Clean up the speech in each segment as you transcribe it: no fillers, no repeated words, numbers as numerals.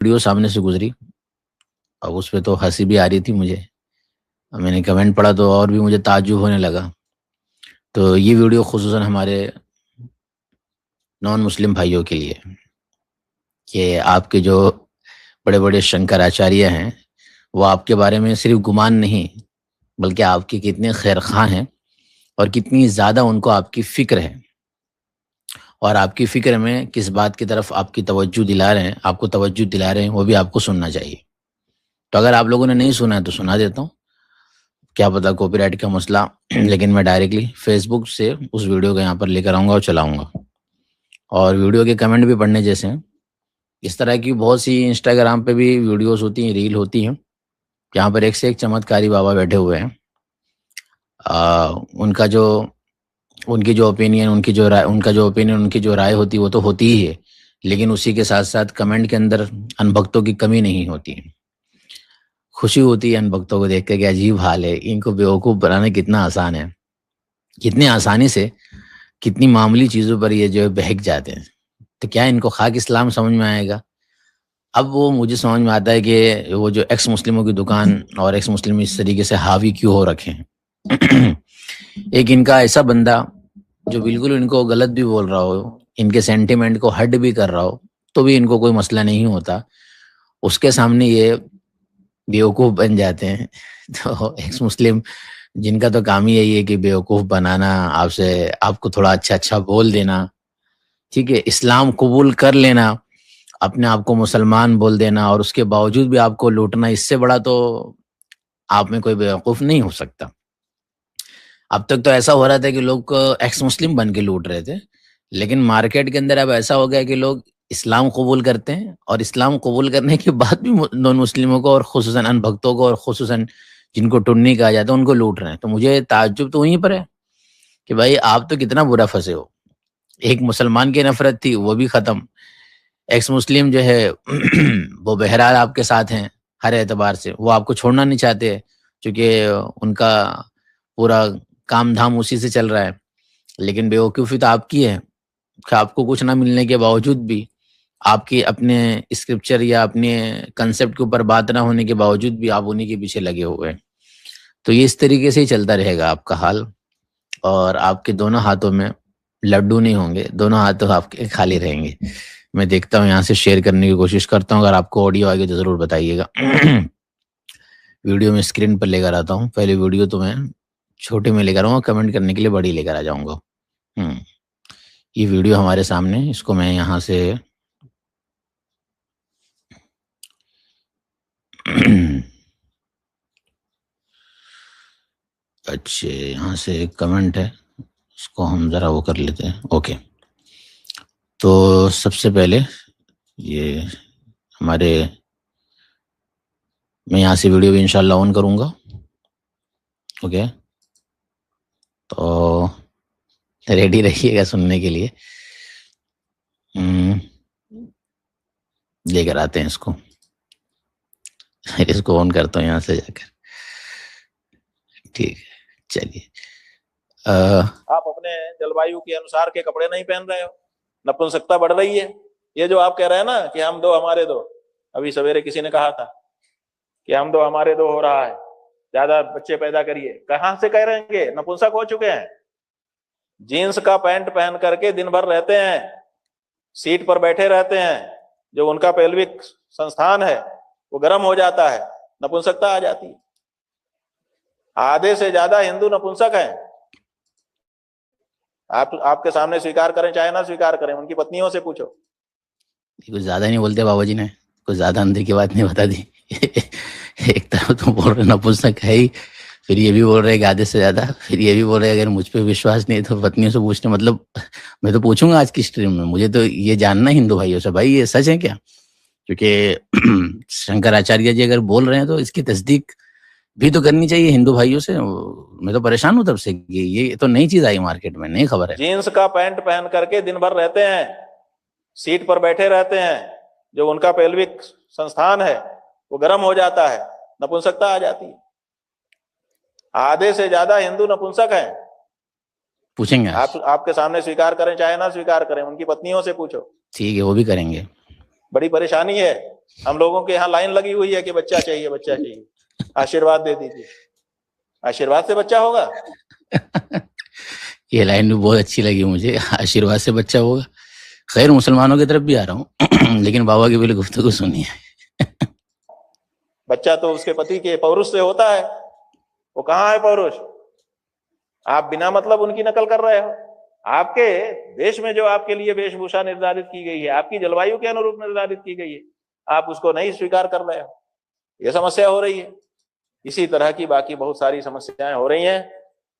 Video सामने से गुजरी। अब उस पे तो हंसी भी आ रही थी मुझे। अब मैंने कमेंट पढ़ा तो और भी मुझे ताज्जुब होने लगा। तो ये वीडियो खुसूसन हमारे नॉन मुस्लिम भाइयों के लिए, कि आपके जो बड़े बड़े शंकराचार्य हैं वो आपके बारे में सिर्फ गुमान नहीं, बल्कि आपके कितने खैरख्वाह हैं और कितनी ज़्यादा उनको आपकी फ़िक्र है, और आपकी फ़िक्र में किस बात की तरफ आपकी तवज्जो दिला रहे हैं, आपको तवज्जो दिला रहे हैं, वो भी आपको सुनना चाहिए। तो अगर आप लोगों ने नहीं सुना है तो सुना देता हूँ, क्या पता कॉपीराइट का मसला लेकिन मैं डायरेक्टली फेसबुक से उस वीडियो को यहाँ पर लेकर आऊँगा और चलाऊँगा। और वीडियो के कमेंट भी पढ़ने जैसे हैं। इस तरह की बहुत सी इंस्टाग्राम पे भी वीडियोस होती हैं, रील होती हैं, जहाँ पर एक से एक चमत्कारी बाबा बैठे हुए हैं। उनका जो उनकी जो ओपिनियन उनकी जो राय उनका जो ओपिनियन उनकी जो राय होती है वो तो होती ही है, लेकिन उसी के साथ साथ कमेंट के अंदर अनभक्तों की कमी नहीं होती है। खुशी होती है अनभक्तों को देख कर कि अजीब हाल है, इनको बेवकूफ़ बनाना कितना आसान है, कितनी आसानी से कितनी मामूली चीज़ों पर ये जो है बहक जाते हैं। तो क्या इनको खाक इस्लाम समझ में आएगा? अब वो मुझे समझ में आता है कि वो जो एक्स मुस्लिमों की दुकान और एक्स मुस्लिम इस तरीके से हावी क्यों हो रखे हैं। एक इनका ऐसा बंदा जो बिल्कुल इनको गलत भी बोल रहा हो, इनके सेंटिमेंट को हर्ट भी कर रहा हो, तो भी इनको कोई मसला नहीं होता, उसके सामने ये बेवकूफ़ बन जाते हैं। तो एक्स मुस्लिम जिनका तो काम ही यही है कि बेवकूफ़ बनाना, आपको थोड़ा अच्छा-अच्छा बोल देना, ठीक है? इस्लाम कबूल कर लेना, अपने आप को मुसलमान बोल देना और उसके बावजूद भी आपको लूटना, इससे बड़ा तो आप में कोई बेवकूफ़ नहीं हो सकता। अब तक तो ऐसा हो रहा था कि लोग एक्स मुस्लिम बन के लूट रहे थे, लेकिन मार्केट के अंदर अब ऐसा हो गया कि लोग इस्लाम कबूल करते हैं और इस्लाम कबूल करने के बाद भी नॉन मुस्लिमों को और खुसूसन अनभक्तों को और खुसूसन जिनको टुन्नी कहा जाता है उनको लूट रहे हैं। तो मुझे ताज्जुब तो वहीं पर है कि भाई आप तो कितना बुरा फंसे हो। एक मुसलमान की नफरत थी वो भी खत्म, एक्स मुस्लिम जो है वो बहरहाल आपके साथ हैं हर एतबार से, वो आपको छोड़ना नहीं चाहते क्योंकि उनका पूरा काम धाम उसी से चल रहा है। लेकिन बेवकूफ़ी तो आपकी है कि आपको कुछ ना मिलने के बावजूद भी, आपके अपने स्क्रिप्चर या अपने कंसेप्ट के ऊपर बात ना होने के बावजूद भी आप उन्हीं के पीछे लगे हुए हैं। तो ये इस तरीके से ही चलता रहेगा आपका हाल, और आपके दोनों हाथों में लड्डू नहीं होंगे, दोनों हाथों आपके खाली रहेंगे। मैं देखता हूँ यहाँ से शेयर करने की कोशिश करता हूँ, अगर आपको ऑडियो आगे तो ज़रूर बताइएगा। वीडियो में स्क्रीन पर लेकर आता हूँ, पहले वीडियो तो मैं छोटे में लेकर आऊँगा, कमेंट करने के लिए बड़ी लेकर आ जाऊँगा। ये वीडियो हमारे सामने, इसको मैं यहाँ से अच्छे, यहाँ से एक कमेंट है, इसको हम ज़रा वो कर लेते हैं। ओके, तो सबसे पहले ये हमारे, मैं यहाँ से वीडियो भी इंशाल्लाह ऑन करूँगा। ओके, तो रेडी रहिएगा सुनने के लिए। लेकर आते हैं इसको। इसको ऑन करता हूँ यहाँ से जाकर। ठीक है, चलिए। आप अपने जलवायु के अनुसार के कपड़े नहीं पहन रहे हो, नपुंसकता बढ़ रही है। ये जो आप कह रहे हैं ना कि हम दो हमारे दो, अभी सवेरे किसी ने कहा था कि हम दो हमारे दो हो रहा है, ज्यादा बच्चे पैदा करिए, कहां से कह रहेंगे, नपुंसक हो चुके हैं। जीन्स का पैंट पहन करके दिन भर रहते हैं, सीट पर बैठे रहते हैं, जो उनका पेल्विक संस्थान है वो गर्म हो जाता है, नपुंसकता आ जाती है। आधे से ज्यादा हिंदू नपुंसक हैं। आपके सामने स्वीकार करें चाहे ना स्वीकार करें, उनकी पत्नियों से पूछो। कुछ ज्यादा नहीं बोलते बाबा जी ने, कुछ ज्यादा अंदर की बात नहीं बता दी। एक तरफ तो बोल रहे नपुंसक है ही, फिर ये भी बोल रहे कि आधे से ज्यादा, फिर ये भी बोल रहे अगर मुझ पे विश्वास नहीं है तो पत्नियों से पूछने, मतलब मैं तो पूछूंगा आज की स्ट्रीम में। मुझे तो ये जानना है हिंदू भाइयों से, भाई ये सच है क्या? क्योंकि शंकराचार्य जी अगर बोल रहे हैं तो इसकी तस्दीक भी तो करनी चाहिए हिंदू भाइयों से। मैं तो परेशान हूँ तब से कि ये तो नई चीज आई मार्केट में, नई खबर है। जीन्स का पैंट पहन करके दिन भर रहते हैं, सीट पर बैठे रहते हैं, जो उनका पेल्विक संस्थान है वो गर्म हो जाता है, नपुंसकता आ जाती है। आधे से ज्यादा हिंदू नपुंसक हैं। पूछेंगे आज। आपके सामने स्वीकार करें चाहे ना स्वीकार करें, उनकी पत्नियों से पूछो। ठीक है, वो भी करेंगे। बड़ी परेशानी है, हम लोगों के यहाँ लाइन लगी हुई है कि बच्चा चाहिए, बच्चा चाहिए, आशीर्वाद दे दीजिए। आशीर्वाद से बच्चा होगा? ये लाइन भी बहुत अच्छी लगी मुझे, आशीर्वाद से बच्चा होगा। खैर मुसलमानों की तरफ भी आ रहा हूँ लेकिन बाबा की पहले गुफ्तगू सुनिए। बच्चा तो उसके पति के पौरुष से होता है। वो कहाँ है पौरुष? आप बिना मतलब उनकी नकल कर रहे हो। आपके देश में जो आपके लिए वेशभूषा निर्धारित की गई है, आपकी जलवायु के अनुरूप निर्धारित की गई है, आप उसको नहीं स्वीकार कर रहे हो। ये समस्या हो रही है। इसी तरह की बाकी बहुत सारी समस्याएं हो रही हैं।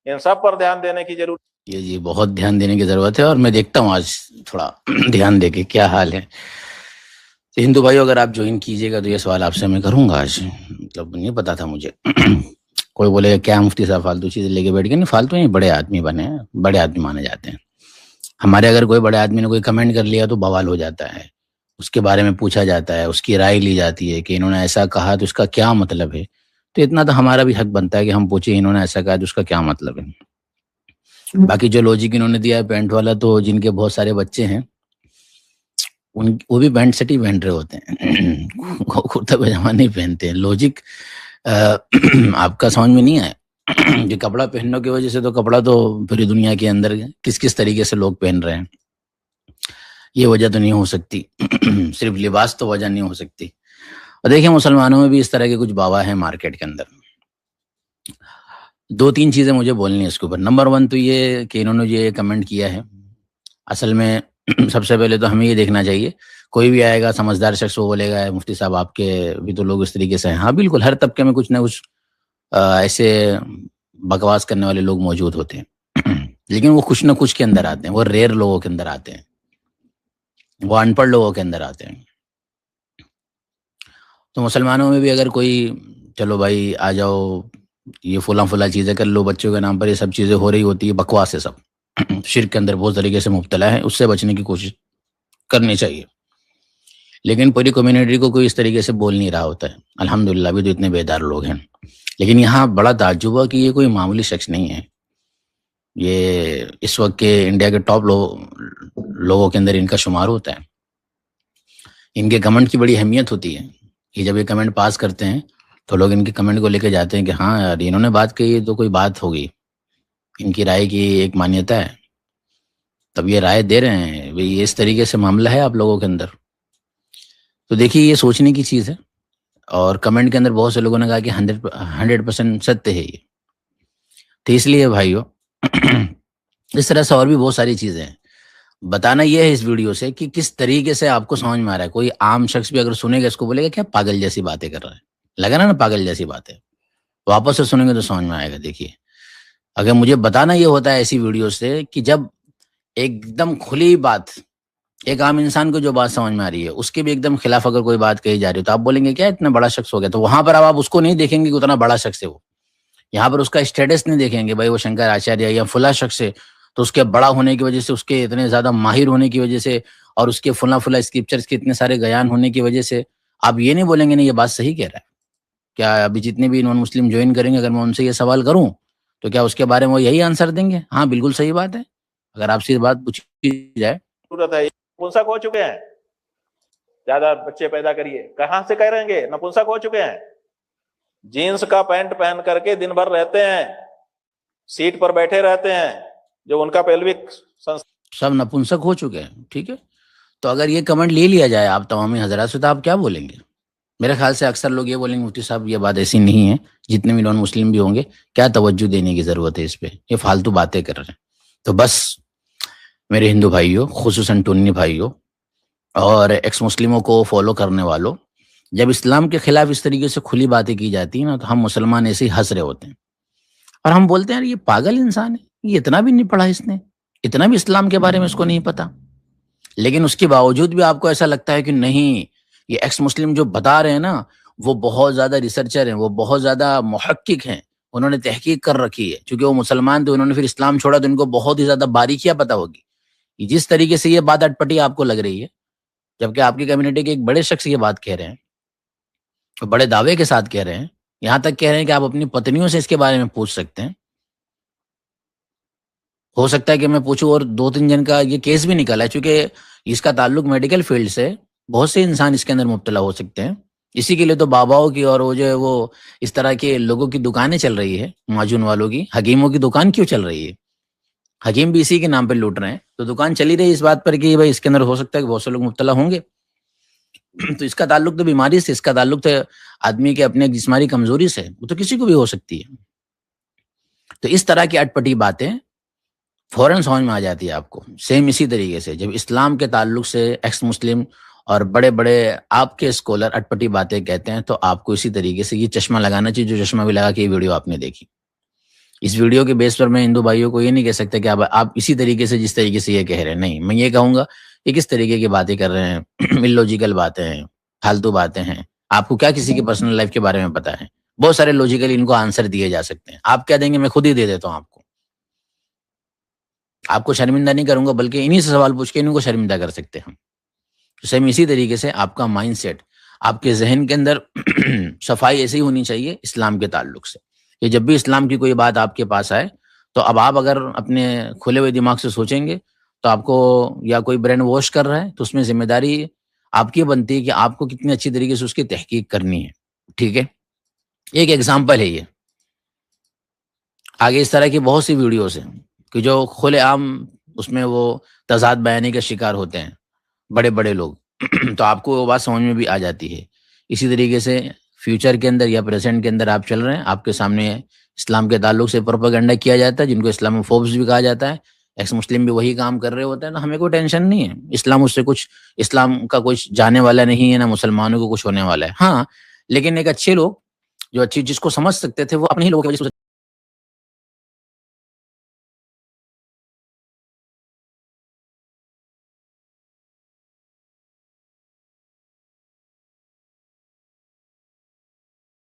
इन सब पर ध्यान देने की जरूरत। ये जी बहुत ध्यान देने की जरूरत है, और मैं देखता हूँ आज थोड़ा ध्यान देके क्या हाल है। तो हिंदू भाइयों, अगर आप ज्वाइन कीजिएगा तो ये सवाल आपसे मैं करूंगा आज, मतलब नहीं पता था मुझे। कोई बोलेगा क्या मुफ्ती साहब फालतू चीजें लेके बैठ गए? नहीं, फालतू नहीं, बड़े आदमी बने हैं, बड़े आदमी माने जाते हैं हमारे। अगर कोई बड़े आदमी ने कोई कमेंट कर लिया तो बवाल हो जाता है, उसके बारे में पूछा जाता है, उसकी राय ली जाती है कि इन्होंने ऐसा कहा तो इसका क्या मतलब है। तो इतना तो हमारा भी हक बनता है कि हम पूछे इन्होंने ऐसा कहा तो उसका क्या मतलब है। बाकी जो लॉजिक इन्होंने दिया है पैंट वाला, तो जिनके बहुत सारे बच्चे हैं उन वो भी पैंट शर्ट ही पहन रहे होते हैं कुर्ता पजामा नहीं पहनते हैं। लॉजिक आपका समझ में नहीं आया कि कपड़ा पहनने की वजह से, तो कपड़ा तो पूरी दुनिया के अंदर किस किस तरीके से लोग पहन रहे हैं, ये वजह तो नहीं हो सकती। सिर्फ लिबास तो वजह नहीं हो सकती। और देखिए मुसलमानों में भी इस तरह के कुछ बाबा हैं मार्केट के अंदर। दो तीन चीजें मुझे बोलनी है इसके ऊपर। नंबर वन तो ये कि इन्होंने ये कमेंट किया है, असल में सबसे पहले तो हमें ये देखना चाहिए, कोई भी आएगा समझदार शख्स वो बोलेगा मुफ्ती साहब आपके भी तो लोग इस तरीके से हैं। हाँ बिल्कुल, हर तबके में कुछ ना कुछ ऐसे बकवास करने वाले लोग मौजूद होते हैं लेकिन वो कुछ ना कुछ के अंदर आते हैं, वो रेयर लोगों के अंदर आते हैं, वो अनपढ़ लोगों के अंदर आते हैं। तो मुसलमानों में भी अगर कोई, चलो भाई आ जाओ, ये फुला फुला चीज़ें कर लो, बच्चों के नाम पर ये सब चीज़ें हो रही होती है, बकवास है सब। शिर्क के अंदर बहुत तरीके से मुब्तला है, उससे बचने की कोशिश करनी चाहिए। लेकिन पूरी कम्युनिटी को कोई इस तरीके से बोल नहीं रहा होता है, अल्हम्दुलिल्लाह भी तो इतने बेदार लोग हैं। लेकिन यहाँ बड़ा ताज्जुब हुआ कि ये कोई मामूली शख्स नहीं है, ये इस वक्त के इंडिया के टॉप लोगों के अंदर इनका शुमार होता है। इनके कमेंट की बड़ी अहमियत होती है कि जब ये कमेंट पास करते हैं तो लोग इनके कमेंट को लेके जाते हैं कि हाँ यार इन्होंने बात कही तो कोई बात होगी, इनकी राय की एक मान्यता है, तब ये राय दे रहे हैं भाई, ये इस तरीके से मामला है आप लोगों के अंदर। तो देखिए ये सोचने की चीज़ है। और कमेंट के अंदर बहुत से लोगों ने कहा कि 100% सत्य है ये। तो इसलिए भाइयों इस तरह से और भी बहुत सारी चीज़ें हैं। बताना ये है इस वीडियो से कि किस तरीके से आपको समझ में आ रहा है। कोई आम शख्स भी अगर सुनेगा इसको बोलेगा क्या पागल जैसी बातें कर रहा है, लगा ना पागल जैसी बातें। वापस से सुनेंगे तो समझ में आएगा। देखिए अगर मुझे बताना ये होता है ऐसी वीडियो से कि जब एकदम खुली बात, एक आम इंसान को जो बात समझ में आ रही है उसके भी एकदम खिलाफ अगर कोई बात कही जा रही है तो आप बोलेंगे क्या इतना बड़ा शख्स हो गया। तो वहां पर अब आप उसको नहीं देखेंगे कि उतना बड़ा शख्स है वो, यहाँ पर उसका स्टेटस नहीं देखेंगे भाई वो शंकर आचार्य या फुला शख्स है तो उसके बड़ा होने की वजह से, उसके इतने ज्यादा माहिर होने की वजह से, और उसके फुला फुला स्क्रिप्चर्स के इतने सारे बयान होने की वजह से आप ये नहीं बोलेंगे नहीं ये बात सही कह रहा है। क्या अभी जितने भी नॉन मुस्लिम ज्वाइन करेंगे, अगर मैं उनसे ये सवाल करूं तो क्या उसके बारे में वो यही आंसर देंगे हाँ बिल्कुल सही बात है? अगर आपसे ये बात पूछी जाए, जरूरत है। नपुंसक हो चुके हैं, ज्यादा बच्चे पैदा करिए, कहां से करेंगे? नपुंसक हो चुके हैं, जीन्स का पैंट पहन करके दिन भर रहते हैं, सीट पर बैठे रहते हैं, जो उनका पेल्विक सब नपुंसक हो चुके हैं। ठीक है, तो अगर ये कमेंट ले लिया जाए आप तमामी हजरात से तो आप क्या बोलेंगे? मेरे ख्याल से अक्सर लोग ये बोलेंगे मुफ्ती साहब ये बात ऐसी नहीं है, जितने भी नॉन मुस्लिम भी होंगे क्या तवज्जो देने की जरूरत है इस पे, ये फालतू बातें कर रहे हैं। तो बस मेरे हिंदू भाइयों, खुसूसन टुन्नी भाइयों और एक्स मुस्लिमों को फॉलो करने वालों, जब इस्लाम के खिलाफ इस तरीके से खुली बातें की जाती है ना तो हम मुसलमान ऐसे ही हंस रहे होते हैं और हम बोलते हैं यार ये पागल इंसान है, ये इतना भी नहीं पढ़ा इसने, इतना भी इस्लाम के बारे में इसको नहीं पता। लेकिन उसके बावजूद भी आपको ऐसा लगता है कि नहीं, ये एक्स मुस्लिम जो बता रहे हैं ना वो बहुत ज्यादा रिसर्चर हैं, वो बहुत ज्यादा मुहक्किक हैं, उन्होंने तहकीक कर रखी है, क्योंकि वो मुसलमान थे, उन्होंने फिर इस्लाम छोड़ा तो इनको बहुत ही ज्यादा बारीकियां पता होगी। जिस तरीके से ये बात अटपटी आपको लग रही है, जबकि आपकी कम्युनिटी के एक बड़े शख्स ये बात कह रहे हैं, बड़े दावे के साथ कह रहे हैं, यहां तक कह रहे हैं कि आप अपनी पत्नियों से इसके बारे में पूछ सकते हैं। हो सकता है कि मैं पूछूं और दो तीन जन का ये केस भी निकला है, क्योंकि इसका ताल्लुक मेडिकल फील्ड से, बहुत से इंसान इसके अंदर मुब्तला हो सकते हैं। इसी के लिए तो बाबाओं की और वो जो है वो इस तरह के लोगों की दुकानें चल रही है, माजून वालों की। हकीमों की दुकान क्यों चल रही है? हकीम भी इसी के नाम पे लूट रहे हैं। तो दुकान चली रही इस बात पर कि भाई इसके अंदर हो सकता है कि बहुत से लोग मुब्तला होंगे। तो इसका ताल्लुक तो बीमारी से, इसका ताल्लुक तो आदमी के अपने जिस्मानी कमजोरी से, वो तो किसी को भी हो सकती है। तो इस तरह की अटपटी बातें फौरन समझ में आ जाती है आपको। सेम इसी तरीके से जब इस्लाम के ताल्लुक से एक्स मुस्लिम और बड़े बड़े आपके स्कॉलर अटपटी बातें कहते हैं, तो आपको इसी तरीके से ये चश्मा लगाना चाहिए, जो चश्मा भी लगा के ये वीडियो आपने देखी। इस वीडियो के बेस पर मैं हिंदू भाइयों को ये नहीं कह सकता कि आप इसी तरीके से जिस तरीके से ये कह रहे हैं, नहीं, मैं ये कहूंगा कि किस तरीके की बातें कर रहे हैं। इलॉजिकल बातें हैं, फालतू बातें हैं। आपको क्या किसी की पर्सनल लाइफ के बारे में पता है? बहुत सारे लॉजिकली इनको आंसर दिए जा सकते हैं। आप क्या देंगे? मैं खुद ही दे देता हूँ आपको। आपको शर्मिंदा नहीं करूंगा, बल्कि इन्हीं से सवाल पूछ के इनको शर्मिंदा कर सकते हैं हम। तो सेम इसी तरीके से आपका माइंडसेट, आपके जहन के अंदर सफाई ऐसी ही होनी चाहिए इस्लाम के ताल्लुक से कि जब भी इस्लाम की कोई बात आपके पास आए, तो अब आप अगर अपने खुले हुए दिमाग से सोचेंगे, तो आपको या कोई ब्रेन वॉश कर रहा है, तो उसमें जिम्मेदारी आपकी बनती है कि आपको कितनी अच्छी तरीके से उसकी तहकीक करनी है। ठीक है, एक एग्जाम्पल है ये। आगे इस तरह की बहुत सी वीडियोस हैं कि जो खुलेआम उसमें वो तजाद बयानी का शिकार होते हैं बड़े बड़े लोग। तो आपको वो बात समझ में भी आ जाती है। इसी तरीके से फ्यूचर के अंदर या प्रेजेंट के अंदर आप चल रहे हैं, आपके सामने इस्लाम के ताल्लुक से प्रोपेगेंडा किया जाता है, जिनको इस्लामोफोब्स भी कहा जाता है। एक्स मुस्लिम भी वही काम कर रहे होते हैं। ना हमें कोई टेंशन नहीं है, इस्लाम उससे कुछ, इस्लाम का कुछ जाने वाला नहीं है, ना मुसलमानों को कुछ होने वाला है। हाँ, लेकिन एक अच्छे लोग जो अच्छी चीज को समझ सकते थे, वो अपने ही लोगों की वजह से